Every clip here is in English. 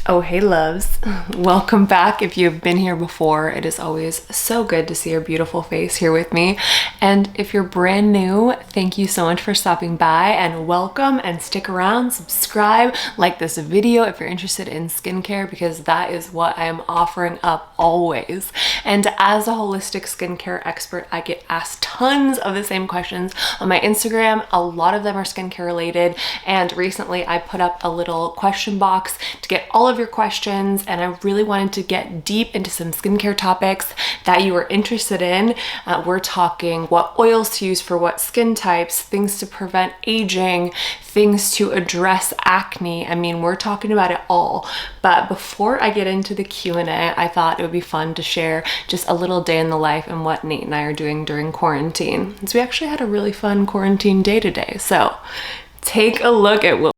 Oh, hey loves. Welcome back. If you've been here before, it is always so good to see your beautiful face here with me. And if you're brand new, thank you so much for stopping by and welcome, and stick around, subscribe, like this video if you're interested in skincare, because that is what I am offering up always. And as a holistic skincare expert, I get asked tons of the same questions on my Instagram. A lot of them are skincare related. And recently I put up a little question box to get all of your questions, and I really wanted to get deep into some skincare topics that you are interested in. We're talking what oils to use for what skin types, things to prevent aging, things to address acne. I mean, we're talking about it all. But before I get into the Q&A, I thought it would be fun to share just a little day in the life and what Nate and I are doing during quarantine. So we actually had a really fun quarantine day today. So take a look at what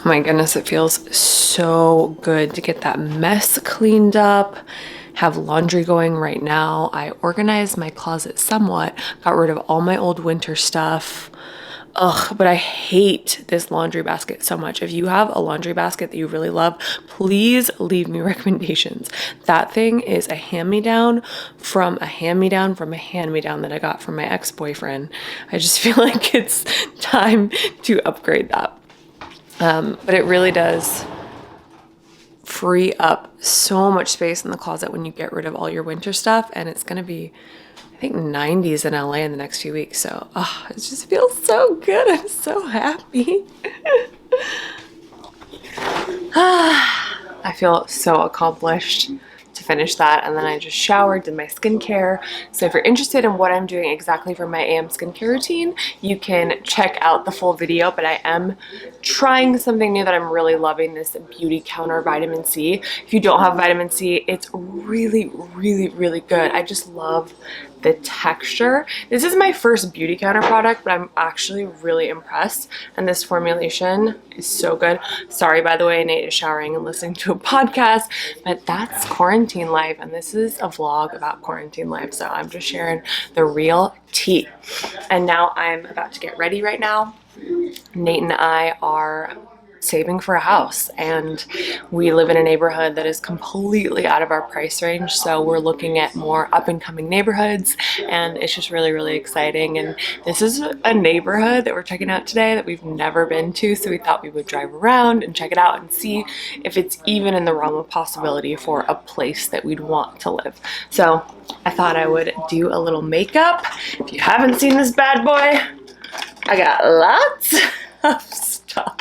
Oh my goodness, it feels so good to get that mess cleaned up, have laundry going right now. I organized my closet somewhat, got rid of all my old winter stuff. Ugh, but I hate this laundry basket so much. If you have a laundry basket that you really love, please leave me recommendations. That thing is a hand-me-down from a hand-me-down from a hand-me-down that I got from my ex-boyfriend. I just feel like it's time to upgrade that. But it really does free up so much space in the closet when you get rid of all your winter stuff. And it's going to be, I think, 90s in LA in the next few weeks. So it just feels so good. I'm so happy. I feel so accomplished to finish that. And then I just showered, did my skincare. So if you're interested in what I'm doing exactly for my AM skincare routine, you can check out the full video. But I am trying something new that I'm really loving, this Beauty Counter vitamin C. If you don't have vitamin C, it's really, really, really good. I just love the texture. This is my first Beauty Counter product, but I'm actually really impressed. And this formulation is so good. Sorry, by the way, Nate is showering and listening to a podcast, but that's quarantine life. And this is a vlog about quarantine life. So I'm just sharing the real tea. And now I'm about to get ready right now. Nate and I are saving for a house, and we live in a neighborhood that is completely out of our price range, so we're looking at more up-and-coming neighborhoods, and it's just really, really exciting. And this is a neighborhood that we're checking out today that we've never been to, so we thought we would drive around and check it out and see if it's even in the realm of possibility for a place that we'd want to live. So I thought I would do a little makeup. If you haven't seen this bad boy, I got lots of stuff.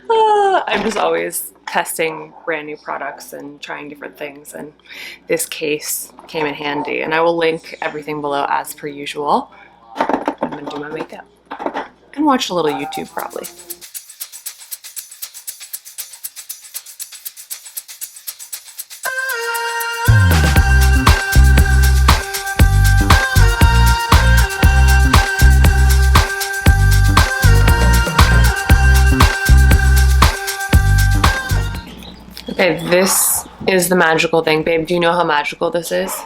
I'm just always testing brand new products and trying different things, and this case came in handy. And I will link everything below as per usual. I'm gonna do my makeup and watch a little YouTube probably. Okay, this is the magical thing. Babe, do you know how magical this is?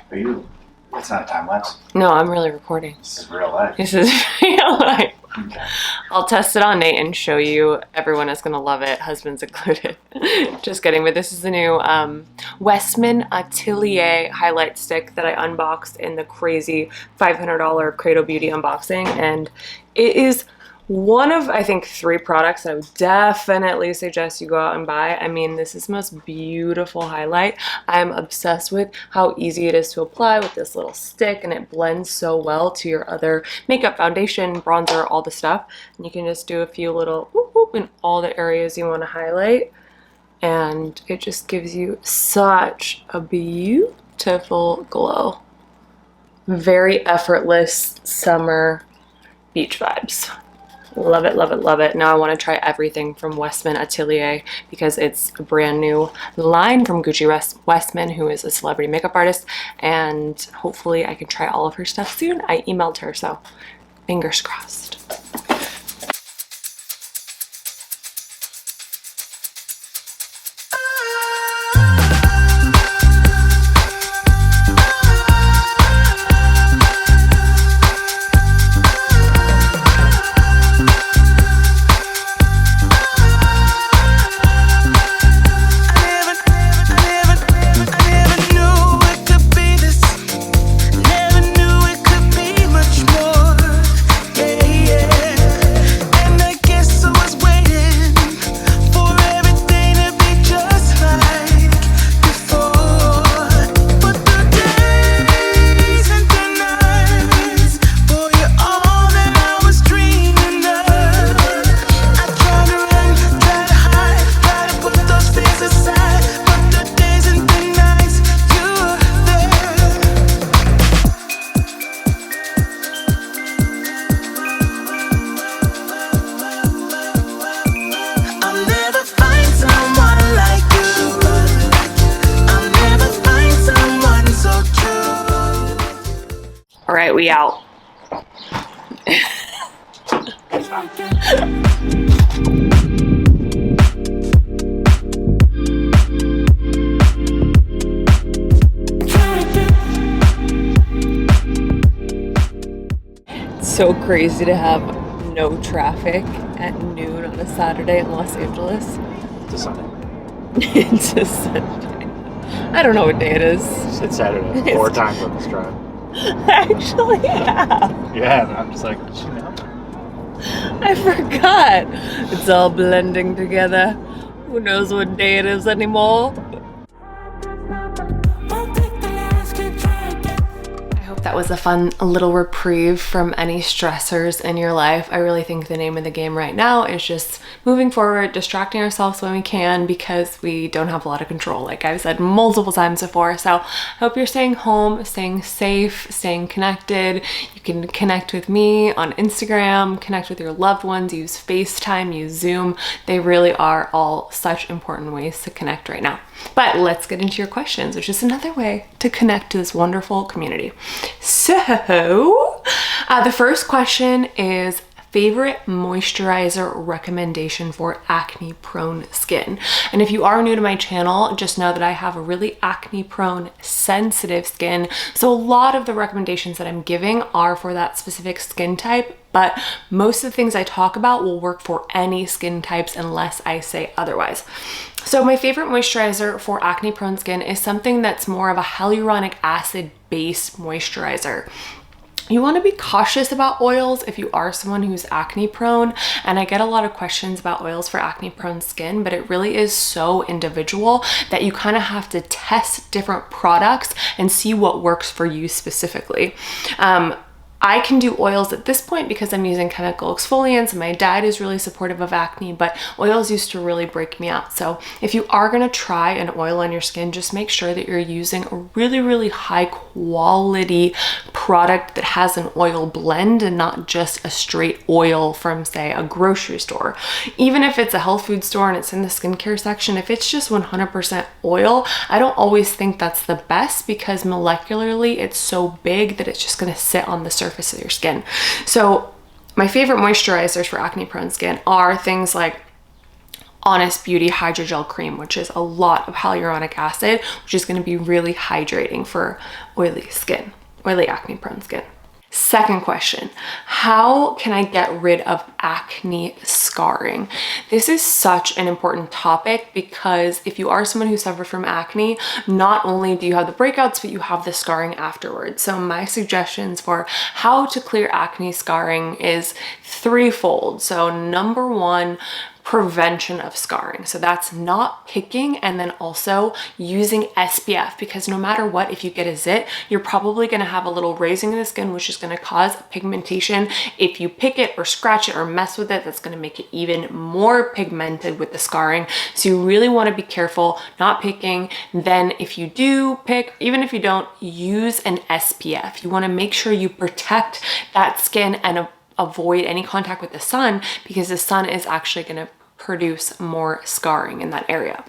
Are you? It's not a time lapse? No, I'm really recording. This is real life. This is real life. Okay. I'll test it on Nate and show you. Everyone is going to love it, husbands included. Just kidding, but this is the new Westman Atelier highlight stick that I unboxed in the crazy $500 Credo Beauty unboxing, and it is One of, I think, 3 products that I would definitely suggest you go out and buy. I mean, this is the most beautiful highlight. I'm obsessed with how easy it is to apply with this little stick, and it blends so well to your other makeup, foundation, bronzer, all the stuff. And you can just do a few little whoop whoop in all the areas you want to highlight. And it just gives you such a beautiful glow. Very effortless summer beach vibes. Love it, love it, love it. Now I want to try everything from Westman Atelier because it's a brand new line from Gucci Westman, who is a celebrity makeup artist, and hopefully I can try all of her stuff soon. I emailed her, so fingers crossed. All right, we out. It's so crazy to have no traffic at noon on a Saturday in Los Angeles. It's a Sunday. It's a Sunday. I don't know what day it is. It's Saturday. 4 times on this drive. Actually, yeah. Yeah, and I'm just like, did you know? I forgot. It's all blending together. Who knows what day it is anymore? I hope that was a fun little reprieve from any stressors in your life. I really think the name of the game right now is just moving forward, distracting ourselves when we can, because we don't have a lot of control, like I've said multiple times before. So I hope you're staying home, staying safe, staying connected. You can connect with me on Instagram, connect with your loved ones, use FaceTime, use Zoom. They really are all such important ways to connect right now. But let's get into your questions, which is another way to connect to this wonderful community. So the first question is, favorite moisturizer recommendation for acne prone skin. And if you are new to my channel, just know that I have a really acne prone sensitive skin. So a lot of the recommendations that I'm giving are for that specific skin type, but most of the things I talk about will work for any skin types unless I say otherwise. So my favorite moisturizer for acne prone skin is something that's more of a hyaluronic acid based moisturizer. You want to be cautious about oils if you are someone who's acne prone, and I get a lot of questions about oils for acne prone skin, but it really is so individual that you kind of have to test different products and see what works for you specifically. I can do oils at this point because I'm using chemical exfoliants and my dad is really supportive of acne, but oils used to really break me out. So if you are going to try an oil on your skin, just make sure that you're using a really, really high quality product that has an oil blend and not just a straight oil from, say, a grocery store. Even if it's a health food store and it's in the skincare section, if it's just 100% oil, I don't always think that's the best because molecularly it's so big that it's just going to sit on the surface of your skin. So my favorite moisturizers for acne prone skin are things like Honest Beauty Hydrogel Cream, which is a lot of hyaluronic acid, which is going to be really hydrating for oily skin, oily acne prone skin. Second question, how can I get rid of acne scarring? This is such an important topic because if you are someone who suffered from acne, not only do you have the breakouts, but you have the scarring afterwards. So my suggestions for how to clear acne scarring is threefold. So number one, prevention of scarring. So that's not picking, and then also using SPF, because no matter what, if you get a zit, you're probably going to have a little raising of the skin, which is going to cause pigmentation. If you pick it or scratch it or mess with it, that's going to make it even more pigmented with the scarring. So you really want to be careful not picking. Then if you do pick, even if you don't, use an SPF. You want to make sure you protect that skin and avoid any contact with the sun, because the sun is actually going to produce more scarring in that area.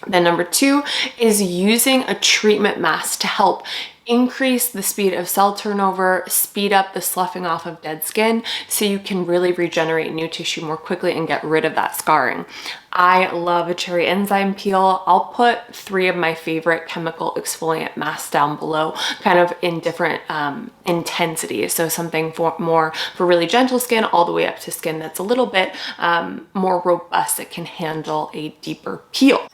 Then number two is using a treatment mask to help increase the speed of cell turnover, speed up the sloughing off of dead skin, so you can really regenerate new tissue more quickly and get rid of that scarring. I love a cherry enzyme peel. I'll put 3 of my favorite chemical exfoliant masks down below, kind of in different intensities. So something for really gentle skin, all the way up to skin that's a little bit more robust, that can handle a deeper peel.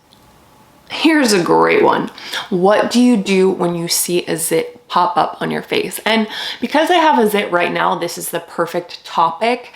Here's a great one. What do you do when you see a zit pop up on your face? And because I have a zit right now, this is the perfect topic.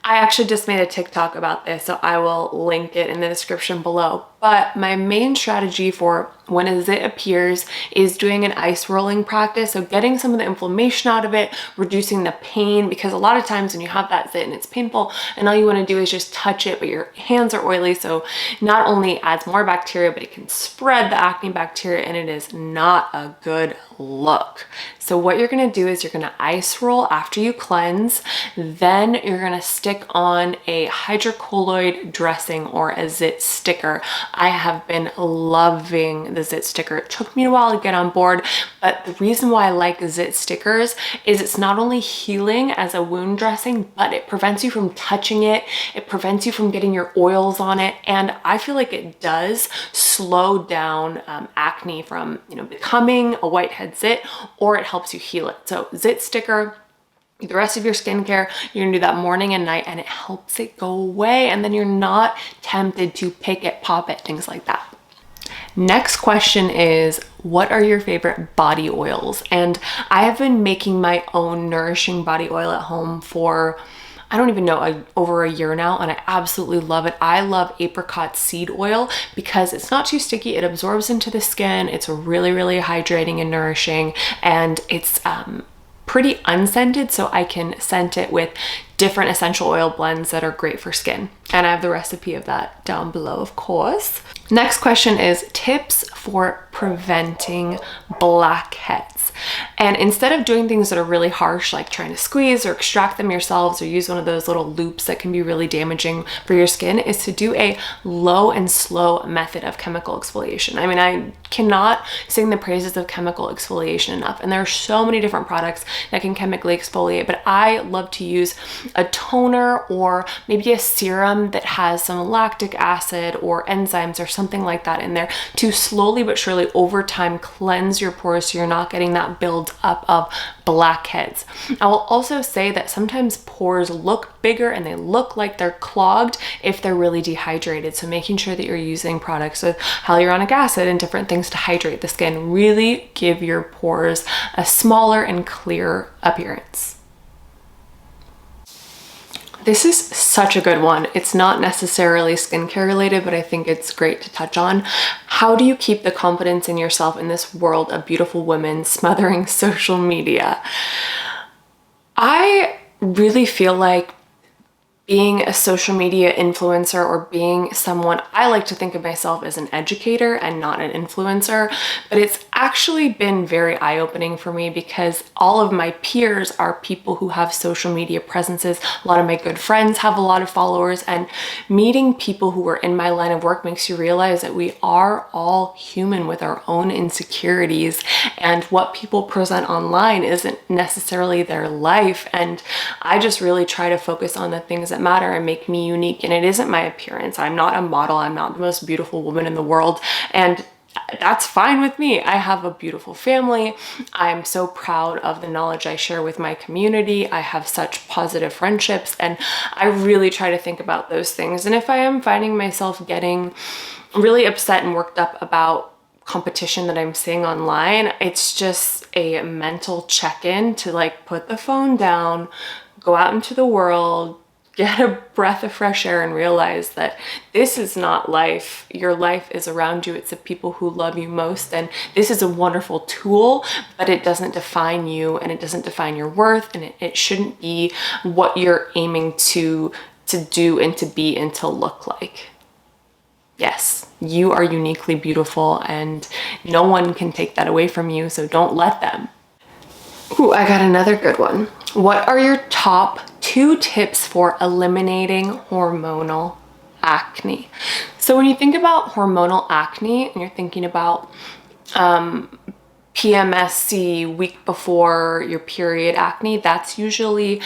I actually just made a TikTok about this, so I will link it in the description below. But my main strategy for when a zit appears is doing an ice rolling practice. So getting some of the inflammation out of it, reducing the pain, because a lot of times when you have that zit and it's painful and all you want to do is just touch it, but your hands are oily. So not only adds more bacteria, but it can spread the acne bacteria, and it is not a good look. So what you're going to do is you're going to ice roll after you cleanse. Then you're going to stick on a hydrocolloid dressing or a zit sticker. I have been loving the zit sticker. It took me a while to get on board, but the reason why I like zit stickers is it's not only healing as a wound dressing, but it prevents you from touching it. It prevents you from getting your oils on it. And I feel like it does slow down acne from, becoming a whitehead zit, or it helps you heal it. So zit sticker, the rest of your skincare, you're gonna do that morning and night, and it helps it go away, and then you're not tempted to pick it, pop it, things like that. Next question is, what are your favorite body oils? And I have been making my own nourishing body oil at home for, I don't even know, over a year now, and I absolutely love it. I love apricot seed oil because it's not too sticky. It absorbs into the skin. It's really, really hydrating and nourishing, and it's pretty unscented, so I can scent it with different essential oil blends that are great for skin. And I have the recipe of that down below, of course. Next question is tips for preventing blackheads. And instead of doing things that are really harsh, like trying to squeeze or extract them yourselves or use one of those little loops that can be really damaging for your skin, is to do a low and slow method of chemical exfoliation. I mean, I cannot sing the praises of chemical exfoliation enough. And there are so many different products that can chemically exfoliate, but I love to use a toner or maybe a serum that has some lactic acid or enzymes or something like that in there to slowly but surely over time cleanse your pores, so you're not getting that build up of blackheads. I will also say that sometimes pores look bigger and they look like they're clogged if they're really dehydrated. So making sure that you're using products with hyaluronic acid and different things to hydrate the skin really give your pores a smaller and clearer appearance. This is such a good one. It's not necessarily skincare related, but I think it's great to touch on. How do you keep the confidence in yourself in this world of beautiful women smothering social media? I really feel like being a social media influencer, or being someone, I like to think of myself as an educator and not an influencer, but it's actually been very eye-opening for me because all of my peers are people who have social media presences. A lot of my good friends have a lot of followers, and meeting people who are in my line of work makes you realize that we are all human with our own insecurities, and what people present online isn't necessarily their life. And I just really try to focus on the things that matter and make me unique. And it isn't my appearance. I'm not a model. I'm not the most beautiful woman in the world. And that's fine with me. I have a beautiful family. I'm so proud of the knowledge I share with my community. I have such positive friendships, and I really try to think about those things. And if I am finding myself getting really upset and worked up about competition that I'm seeing online, it's just a mental check-in to like put the phone down, go out into the world, get a breath of fresh air, and realize that this is not life. Your life is around you. It's the people who love you most. And this is a wonderful tool, but it doesn't define you, and it doesn't define your worth, and it shouldn't be what you're aiming to do and to be and to look like. Yes, you are uniquely beautiful, and no one can take that away from you, so don't let them. Ooh, I got another good one. What are your top 2 tips for eliminating hormonal acne? So when you think about hormonal acne and you're thinking about PMSC, week before your period acne, that's usually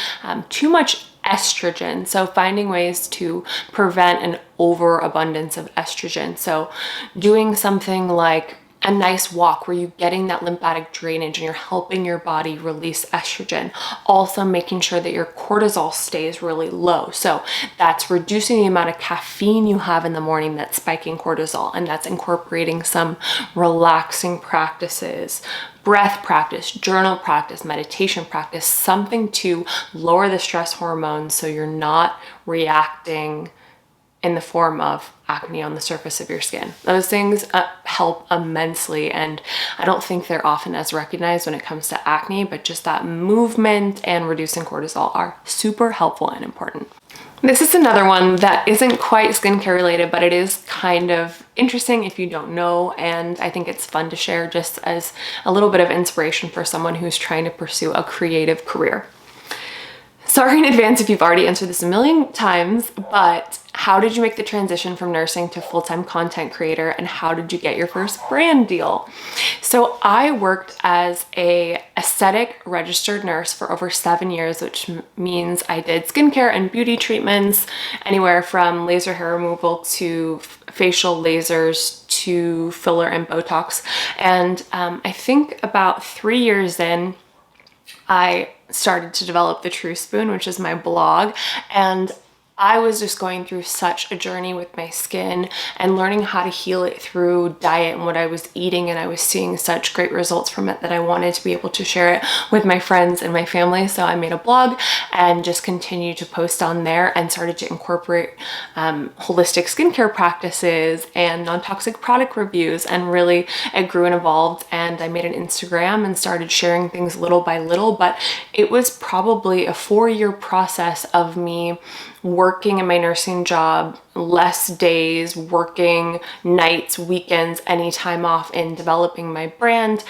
too much estrogen. So finding ways to prevent an overabundance of estrogen. So doing something like a nice walk where you're getting that lymphatic drainage and you're helping your body release estrogen. Also making sure that your cortisol stays really low. So that's reducing the amount of caffeine you have in the morning that's spiking cortisol, and that's incorporating some relaxing practices, breath practice, journal practice, meditation practice, something to lower the stress hormones so you're not reacting in the form of acne on the surface of your skin. Those things help immensely, and I don't think they're often as recognized when it comes to acne, but just that movement and reducing cortisol are super helpful and important. This is another one that isn't quite skincare related, but it is kind of interesting if you don't know, and I think it's fun to share just as a little bit of inspiration for someone who's trying to pursue a creative career. Sorry in advance if you've already answered this a million times, but how did you make the transition from nursing to full-time content creator, and how did you get your first brand deal? So I worked as a aesthetic registered nurse for over 7 years, which means I did skincare and beauty treatments, anywhere from laser hair removal to facial lasers to filler and Botox. And I think about 3 years in, I started to develop the True Spoon, which is my blog, and I was just going through such a journey with my skin and learning how to heal it through diet and what I was eating, and I was seeing such great results from it that I wanted to be able to share it with my friends and my family. So I made a blog and just continued to post on there and started to incorporate holistic skincare practices and non-toxic product reviews, and really it grew and evolved. And I made an Instagram and started sharing things little by little, but it was probably a 4-year process of me working in my nursing job, less days, working nights, weekends, any time off, in developing my brand,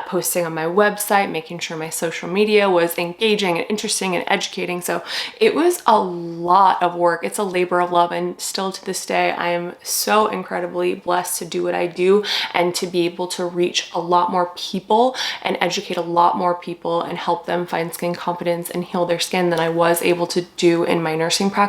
posting on my website, making sure my social media was engaging and interesting and educating. So it was a lot of work. It's a labor of love, and still to this day, I am so incredibly blessed to do what I do and to be able to reach a lot more people and educate a lot more people and help them find skin confidence and heal their skin than I was able to do in my nursing practice.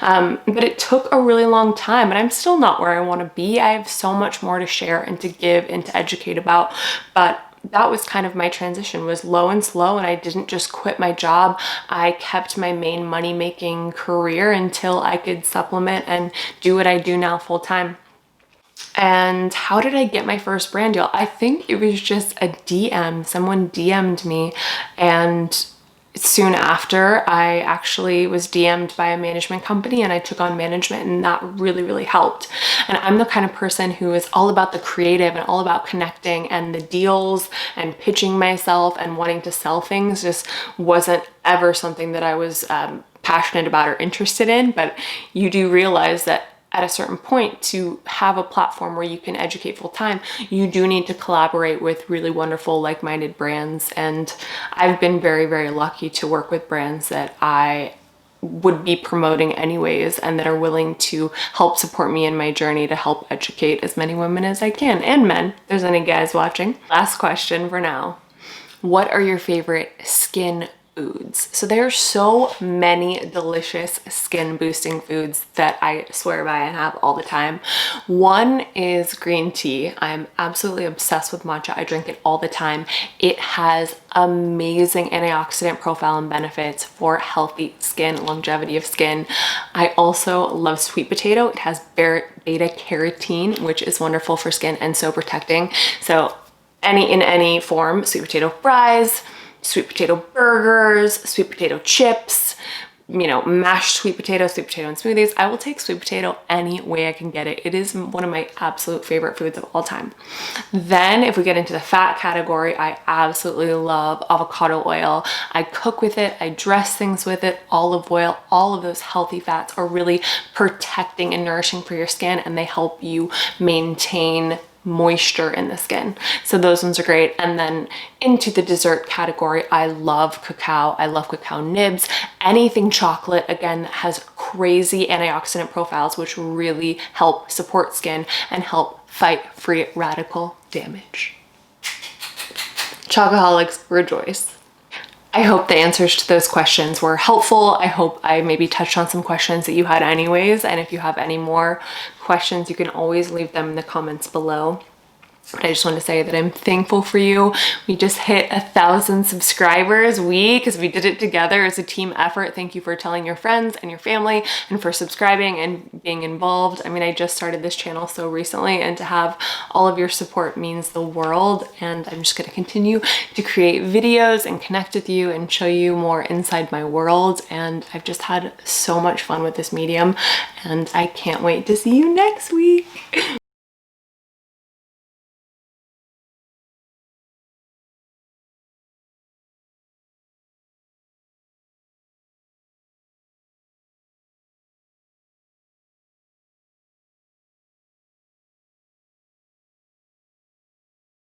But it took a really long time, and I'm still not where I want to be. I have so much more to share and to give and to educate about, but that was kind of my transition, was low and slow, and I didn't just quit my job. I kept my main money-making career until I could supplement and do what I do now full time. And how did I get my first brand deal? I think it was just a DM. Someone DM'd me, and soon after, I actually was DM'd by a management company, and I took on management, and that really, really helped. And I'm the kind of person who is all about the creative and all about connecting, and the deals and pitching myself and wanting to sell things just wasn't ever something that I was passionate about or interested in. But you do realize that at a certain point, to have a platform where you can educate full time, you do need to collaborate with really wonderful like-minded brands. And I've been very, very lucky to work with brands that I would be promoting anyways, and that are willing to help support me in my journey to help educate as many women as I can, and men, if there's any guys watching. Last question for now. What are your favorite skin foods. So there are so many delicious skin boosting foods that I swear by and have all the time. One is green tea. I'm absolutely obsessed with matcha. I drink it all the time. It has amazing antioxidant profile and benefits for healthy skin, longevity of skin. I also love sweet potato. It has beta carotene, which is wonderful for skin and so protecting. So in any form, sweet potato fries, sweet potato burgers, sweet potato chips, you know, mashed sweet potato in smoothies. I will take sweet potato any way I can get it. It is one of my absolute favorite foods of all time. Then if we get into the fat category, I absolutely love avocado oil. I cook with it, I dress things with it, olive oil. All of those healthy fats are really protecting and nourishing for your skin, and they help you maintain moisture in the skin. So those ones are great. And then into the dessert category, I love cacao. I love cacao nibs. Anything chocolate, again, has crazy antioxidant profiles, which really help support skin and help fight free radical damage. Chocoholics, rejoice. I hope the answers to those questions were helpful. I hope I maybe touched on some questions that you had anyways. And if you have any more questions, you can always leave them in the comments below. But I just want to say that I'm thankful for you. We just hit 1,000 subscribers because we did it together as a team effort. Thank you for telling your friends and your family and for subscribing and being involved. I mean, I just started this channel so recently, and to have all of your support means the world. And I'm just going to continue to create videos and connect with you and show you more inside my world. And I've just had so much fun with this medium, and I can't wait to see you next week.